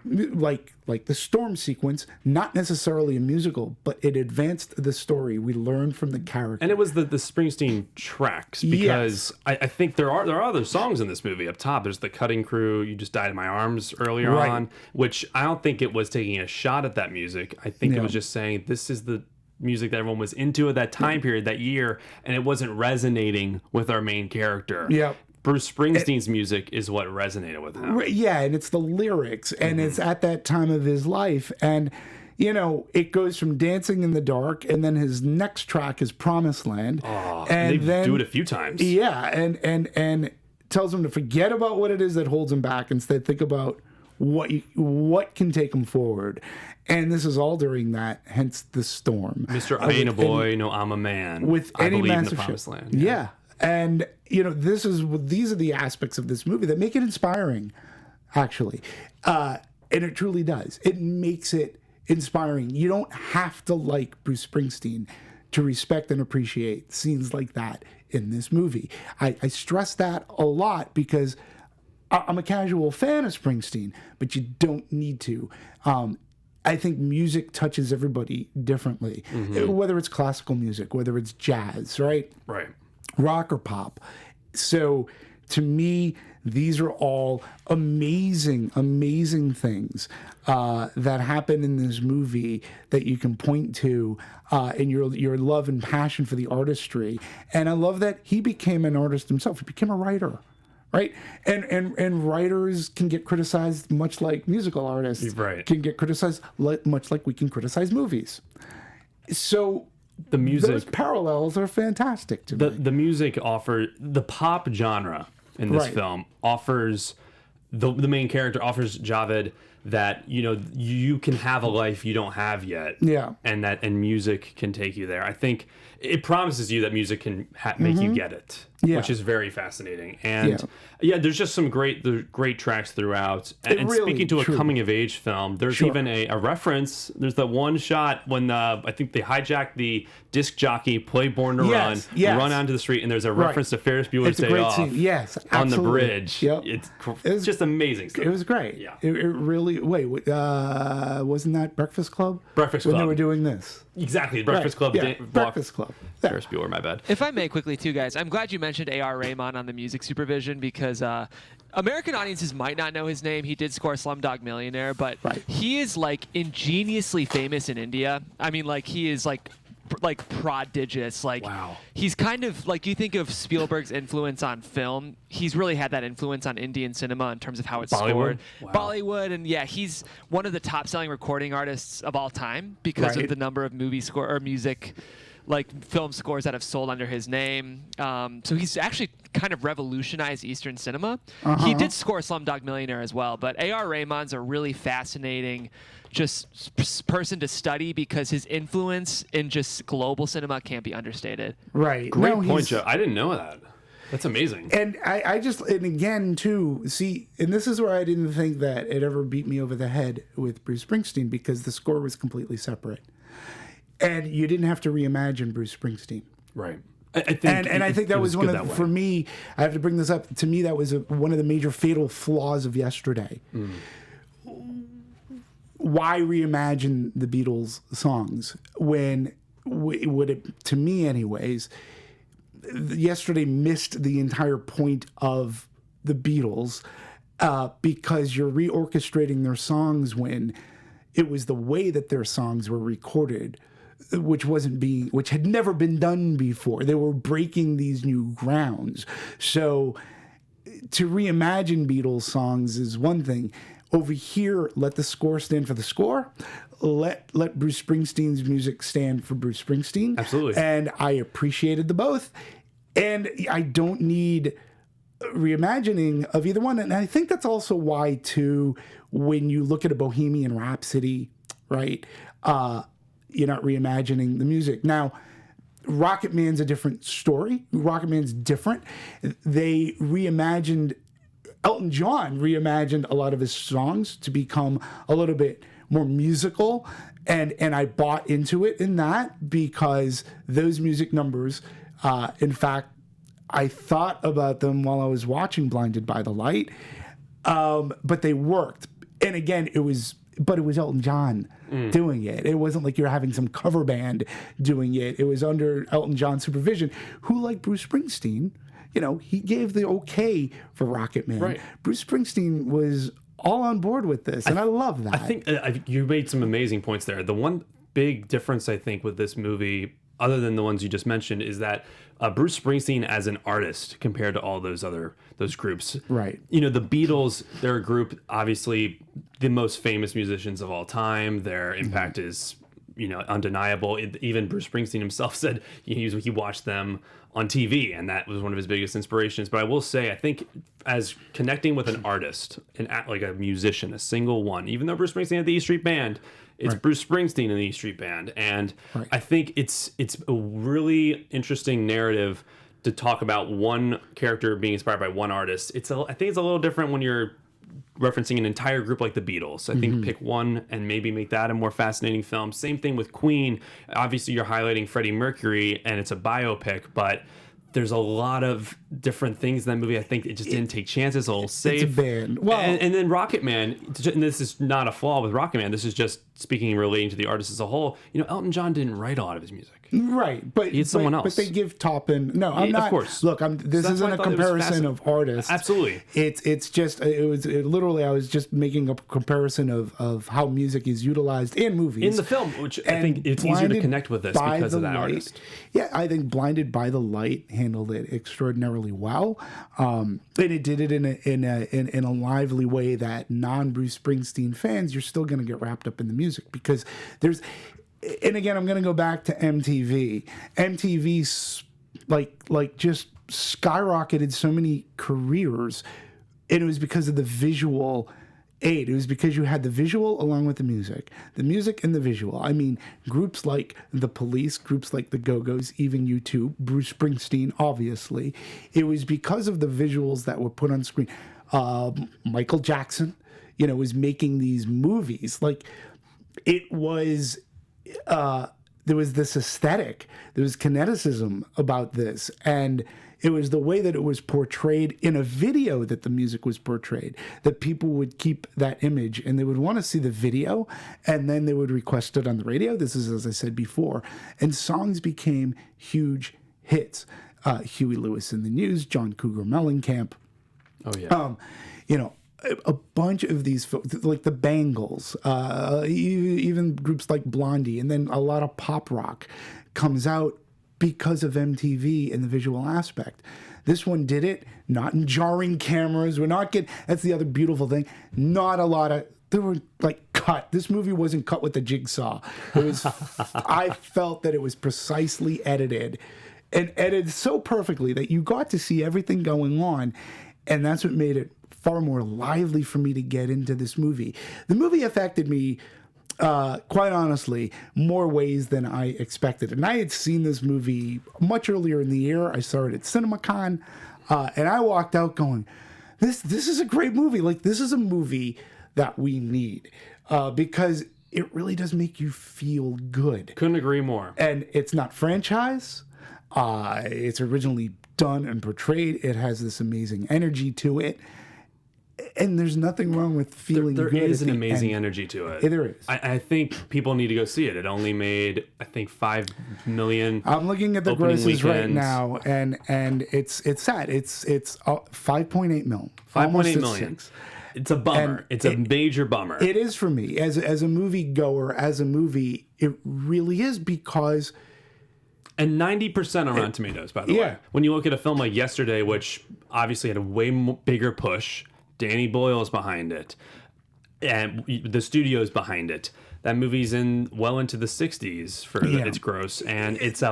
like the storm sequence, not necessarily a musical, but it advanced the story. We learned from the character. And it was the Springsteen tracks, because I think there are other songs in this movie up top. There's the Cutting Crew, You Just Died in My Arms earlier on, which I don't think it was taking a shot at that music. I think it was just saying this is the music that everyone was into at that time period, that year, and it wasn't resonating with our main character. Yeah. Bruce Springsteen's music is what resonated with him. Yeah, and it's the lyrics, and it's at that time of his life. And, you know, it goes from Dancing in the Dark, and then his next track is Promised Land. Oh, and they do it a few times. Yeah, and tells him to forget about what it is that holds him back, instead think about what can take him forward. And this is all during that, hence the storm. Mr. I Ain't a Boy, No, I'm a Man. With I any believe in the massive Promised ship. Land. Yeah. And, you know, these are the aspects of this movie that make it inspiring, actually. And it truly does. It makes it inspiring. You don't have to like Bruce Springsteen to respect and appreciate scenes like that in this movie. I stress that a lot because I'm a casual fan of Springsteen, but you don't need to. I think music touches everybody differently, whether it's classical music, whether it's jazz, right? Right. Rock or pop. So to me, these are all amazing, amazing things that happen in this movie that you can point to in your love and passion for the artistry. And I love that he became an artist himself. He became a writer. Right, and writers can get criticized much like musical artists can get criticized, much like we can criticize movies. So the music, those parallels are fantastic to me. The music the pop genre in this film offers the main character offers Javed that, you know, you can have a life you don't have yet. Yeah, and music can take you there. I think it promises you that music can make you get it, which is very fascinating. And there's just some great tracks throughout. And really, speaking to a coming of age film, there's even a reference. There's that one shot when I think they hijack the disc jockey, play Born to run onto the street, and there's a reference to Ferris Bueller's Day Off. Scene. Yes, absolutely. On the bridge. Yep. It's just amazing stuff. It was great. Yeah. It really. Wait, wasn't that Breakfast Club? Breakfast When Club. they were doing this. Exactly. Breakfast Club. Yeah. Breakfast Club. Ferris Bueller, my bad. If I may quickly, too, guys, I'm glad you mentioned A.R. Rahman on the music supervision because American audiences might not know his name. He did score Slumdog Millionaire, but he is, like, ingeniously famous in India. I mean, like, he is, like prodigious. Like, he's kind of, like, you think of Spielberg's influence on film. He's really had that influence on Indian cinema in terms of how it's scored. Bollywood, and he's one of the top-selling recording artists of all time because of the number of music film scores that have sold under his name. So he's actually kind of revolutionized Eastern cinema. He did score Slumdog Millionaire as well, but A.R. Rahman's a really fascinating person to study because his influence in just global cinema can't be understated. Right. Great point, Joe. I didn't know that. That's amazing. And and again, too, see, and this is where I didn't think that it ever beat me over the head with Bruce Springsteen because the score was completely separate. And you didn't have to reimagine Bruce Springsteen. Right. I think that was one of, for me, I have to bring this up, to me that was one of the major fatal flaws of Yesterday. Why reimagine the Beatles songs when, to me anyways, Yesterday missed the entire point of the Beatles because you're reorchestrating their songs when it was the way that their songs were recorded, which had never been done before. They were breaking these new grounds. So to reimagine Beatles songs is one thing. Over here, let the score stand for the score. Let Bruce Springsteen's music stand for Bruce Springsteen. Absolutely. And I appreciated the both. And I don't need reimagining of either one. And I think that's also why, too, when you look at a Bohemian Rhapsody, right? You're not reimagining the music. Now, Rocketman's a different story. Rocketman's different. They reimagined, Elton John reimagined a lot of his songs to become a little bit more musical. And I bought into it in that because those music numbers, in fact, I thought about them while I was watching Blinded by the Light, but they worked. And again, it was Elton John doing it. It wasn't like you're having some cover band doing it. It was under Elton John's supervision, who, like Bruce Springsteen, he gave the okay for Rocketman. Right. Bruce Springsteen was all on board with this, and I love that. I think you made some amazing points there. The one big difference, I think, with this movie, other than the ones you just mentioned, is that Bruce Springsteen as an artist compared to all those groups. Right. The Beatles, they're a group, obviously the most famous musicians of all time. Their impact is, undeniable. Even Bruce Springsteen himself said he watched them on TV, and that was one of his biggest inspirations. But I will say, I think as connecting with an artist, like a musician, a single one, even though Bruce Springsteen had the E Street Band, it's right. Bruce Springsteen in the E Street Band. And right. I think it's a really interesting narrative to talk about one character being inspired by one artist. I think it's a little different when you're referencing an entire group like the Beatles. I think pick one and maybe make that a more fascinating film. Same thing with Queen. Obviously, you're highlighting Freddie Mercury, and it's a biopic, but there's a lot of different things in that movie. I think it just didn't take chances. A little safe. It's a band. Well, and then Rocketman, and this is not a flaw with Rocketman. This is just speaking and relating to the artist as a whole. Elton John didn't write a lot of his music. Right, but it's someone else. But they give Toppin. No, I'm not. Of course. Look, this isn't a comparison of artists. Absolutely. It's just literally. I was just making a comparison of how music is utilized in movies in the film, which I think it's easier to connect with this because of that artist. Yeah, I think Blinded by the Light handled it extraordinarily well, and it did it in a lively way that non-Bruce Springsteen fans, you're still going to get wrapped up in the music because there's. And again, I'm going to go back to MTV. MTV, like just skyrocketed so many careers, and it was because of the visual aid. It was because you had the visual along with the music and the visual. I mean, groups like the Police, groups like the Go-Go's, even U2, Bruce Springsteen, obviously. It was because of the visuals that were put on screen. Michael Jackson, was making these movies. Like, it was... there was this aesthetic, there was kineticism about this, and it was the way that it was portrayed in a video that the music was portrayed, that people would keep that image and they would want to see the video, and then they would request it on the radio. This is, as I said before, and songs became huge hits. Huey Lewis in the News, John Cougar Mellencamp. Oh yeah. A bunch of these folks, like the Bangles, even groups like Blondie, and then a lot of pop rock comes out because of MTV and the visual aspect. This one did it, not in jarring cameras. That's the other beautiful thing. Not a lot of, they were like cut. This movie wasn't cut with a jigsaw. It was, I felt that it was precisely edited and edited so perfectly that you got to see everything going on. And that's what made it far more lively for me to get into this movie. The movie affected me, quite honestly, more ways than I expected. And I had seen this movie much earlier in the year. I saw it at CinemaCon, and I walked out going, "This is a great movie. Like, this is a movie that we need because it really does make you feel good." Couldn't agree more. And it's not franchise. It's originally done and portrayed. It has this amazing energy to it. And there's nothing wrong with feeling good. There is an amazing energy to it. There is. I think people need to go see it. It only made, I think, 5 million. I'm looking at the grosses right now, and it's sad. It's 5.8 mil. 5.8 million. It's a bummer. It's a major bummer. It is for me as a movie goer. As a movie, it really is because. And 90% on Rotten Tomatoes, by the way. When you look at a film like Yesterday, which obviously had a way bigger push. Danny Boyle's behind it, and the studio's behind it. That movie's well into the 60s for its gross, and it's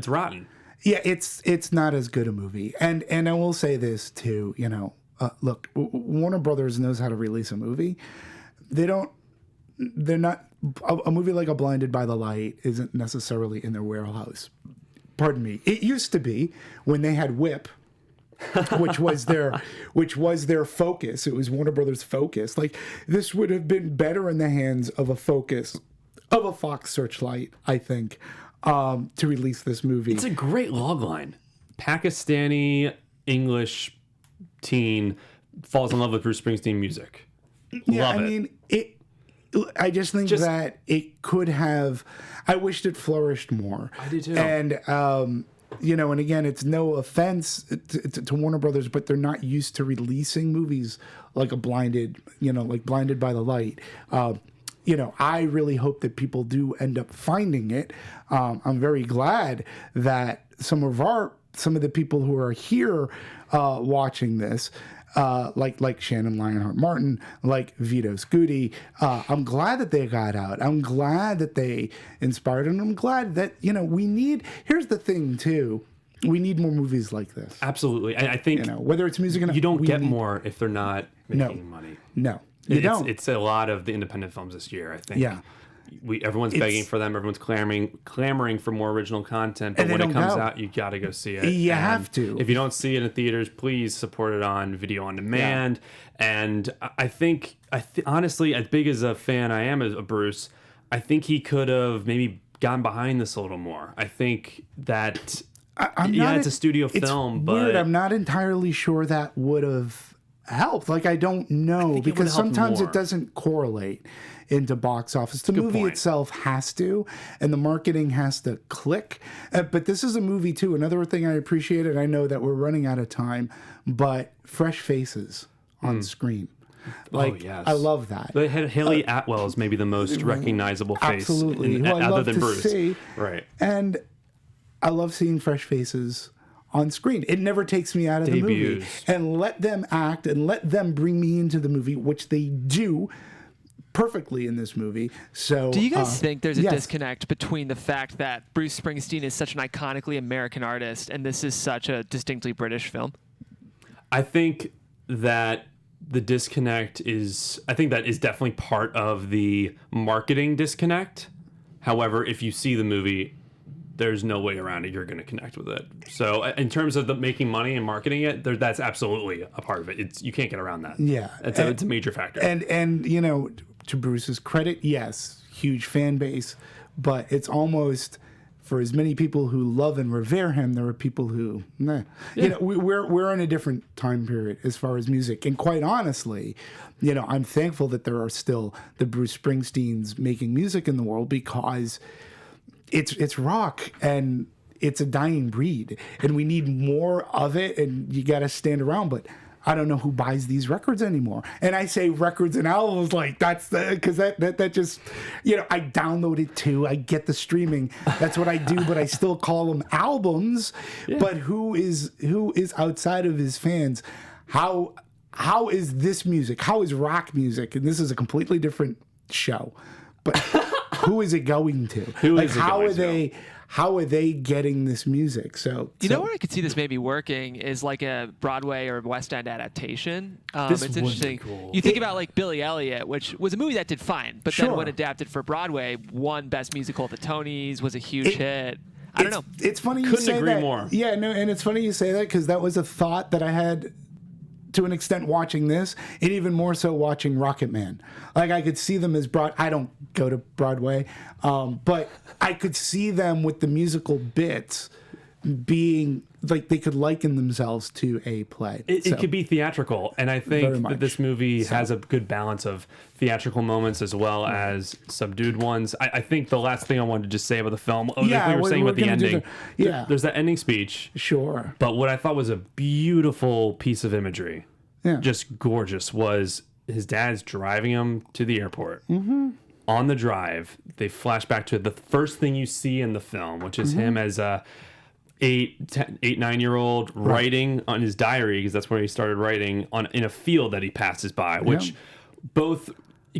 rotten. Yeah, it's not as good a movie. And I will say this too, look, Warner Brothers knows how to release a movie. They're not, a movie like A Blinded by the Light isn't necessarily in their warehouse. Pardon me. It used to be when they had Whip, which was their focus. It was Warner Brothers' focus. Like, this would have been better in the hands of a Fox Searchlight, I think, to release this movie. It's a great logline. Pakistani English teen falls in love with Bruce Springsteen music. Yeah, Love I mean, I just think that it could have. I wished it flourished more. I do too. And and again, it's no offense to Warner Brothers, but they're not used to releasing movies like Blinded by the Light. I really hope that people do end up finding it. I'm very glad that some of the people who are here watching this, like Shannon Lionheart Martin, like Vito Scuti, I'm glad that they got out. I'm glad that they inspired, and I'm glad that here's the thing too. We need more movies like this. Absolutely. I think whether it's music and you don't get more if they're not making money. No, you don't. It's a lot of the independent films this year, I think. Yeah. Everyone's begging for them. Everyone's clamoring for more original content. But when it comes out, you got to go see it. You have to. If you don't see it in theaters, please support it on video on demand. Yeah. And I think, honestly, as big as a fan I am of Bruce, I think he could have maybe gone behind this a little more. I think that it's a studio film, but weird. I'm not entirely sure that would have helped. Like, I don't know, because sometimes it doesn't correlate into box office. The movie itself has to, and the marketing has to click. But this is a movie too. Another thing I appreciated, I know that we're running out of time, but fresh faces on screen. Like, yes. I love that. But Haley Atwell is maybe the most recognizable face, absolutely, other than Bruce. See. Right. And I love seeing fresh faces on screen. It never takes me out of the movie. And let them act and let them bring me into the movie, which they do perfectly in this movie. So, do you guys think there's a disconnect between the fact that Bruce Springsteen is such an iconically American artist and this is such a distinctly British film? I think that the disconnect is definitely part of the marketing disconnect. However, if you see the movie, there's no way around it. You're going to connect with it. So in terms of the making money and marketing it, that's absolutely a part of it. You can't get around that. Yeah. It's a major factor. And to Bruce's credit, yes, huge fan base, but it's almost, for as many people who love and revere him, there are people who, we're in a different time period as far as music. And quite honestly, I'm thankful that there are still the Bruce Springsteens making music in the world, because it's rock and it's a dying breed, and we need more of it, and you got to stand around. But I don't know who buys these records anymore. And I say records and albums like that's because that just, I download it too. I get the streaming. That's what I do, but I still call them albums. Yeah. But who is outside of his fans? How is this music? How is rock music? And this is a completely different show. But who is it going to? How are they getting this music? So you know where I could see this maybe working is like a Broadway or West End adaptation. It's interesting. Cool. You think about like Billy Elliot, which was a movie that did fine, but then when adapted for Broadway, won Best Musical at the Tonys, was a huge hit. I don't know. It's funny you say that. Couldn't agree more. Yeah, no, and it's funny you say that, because that was a thought that I had to an extent watching this, and even more so watching Rocketman. Like, I could see them as I don't go to Broadway, but I could see them with the musical bits being like they could liken themselves to a play. It could be theatrical, and I think that this movie has a good balance of theatrical moments as well as subdued ones. I think the last thing I wanted to just say about the film, we were saying about the ending. There's that ending speech. Sure. But what I thought was a beautiful piece of imagery, just gorgeous, was his dad's driving him to the airport. Mm-hmm. On the drive, they flash back to the first thing you see in the film, which is him as a 9-year-old writing on his diary, because that's where he started writing in a field that he passes by, which both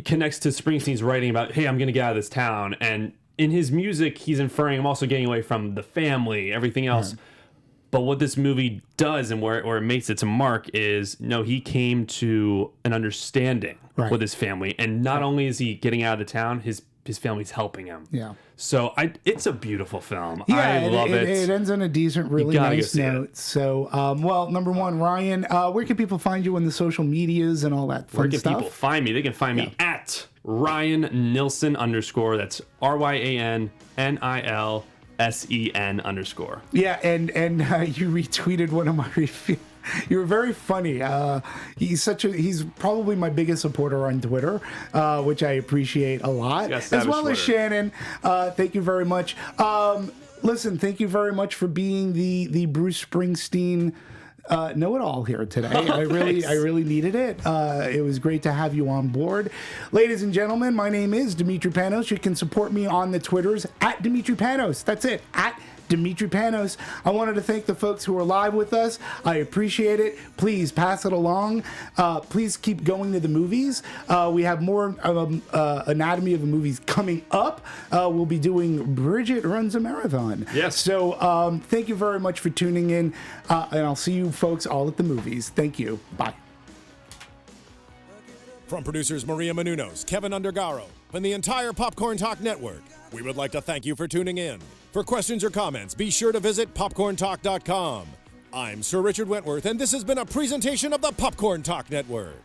connects to Springsteen's writing about, hey, I'm going to get out of this town, and in his music he's inferring I'm also getting away from the family, everything else. But what this movie does and where it makes its mark is, no, he came to an understanding with his family. And not only is he getting out of the town, his family's helping him. Yeah. So it's a beautiful film. Yeah, I love it. It ends on a decent, really nice note. So, well, number one, Ryan, where can people find you on the social medias and all that fun stuff? Where can people find me? They can find me at Ryan Nilsen _. That's RyanNilsen _. Yeah, and you retweeted one of my reviews. You were very funny. He's probably my biggest supporter on Twitter, which I appreciate a lot. Yes, as well as Shannon. Thank you very much. Listen, thank you very much for being the Bruce Springsteen know-it-all here today. I really needed it. It was great to have you on board. Ladies and gentlemen, my name is Dimitri Panos. You can support me on the Twitters at Dimitri Panos. That's it, at Dimitri Panos. I wanted to thank the folks who are live with us. I appreciate it. Please pass it along. Please keep going to the movies. We have more Anatomy of the Movies coming up. We'll be doing Bridget Runs a Marathon. Yes. So thank you very much for tuning in, and I'll see you folks all at the movies. Thank you. Bye. From producers Maria Menounos, Kevin Undergaro, and the entire Popcorn Talk Network, we would like to thank you for tuning in. For questions or comments, be sure to visit popcorntalk.com. I'm Sir Richard Wentworth, and this has been a presentation of the Popcorn Talk Network.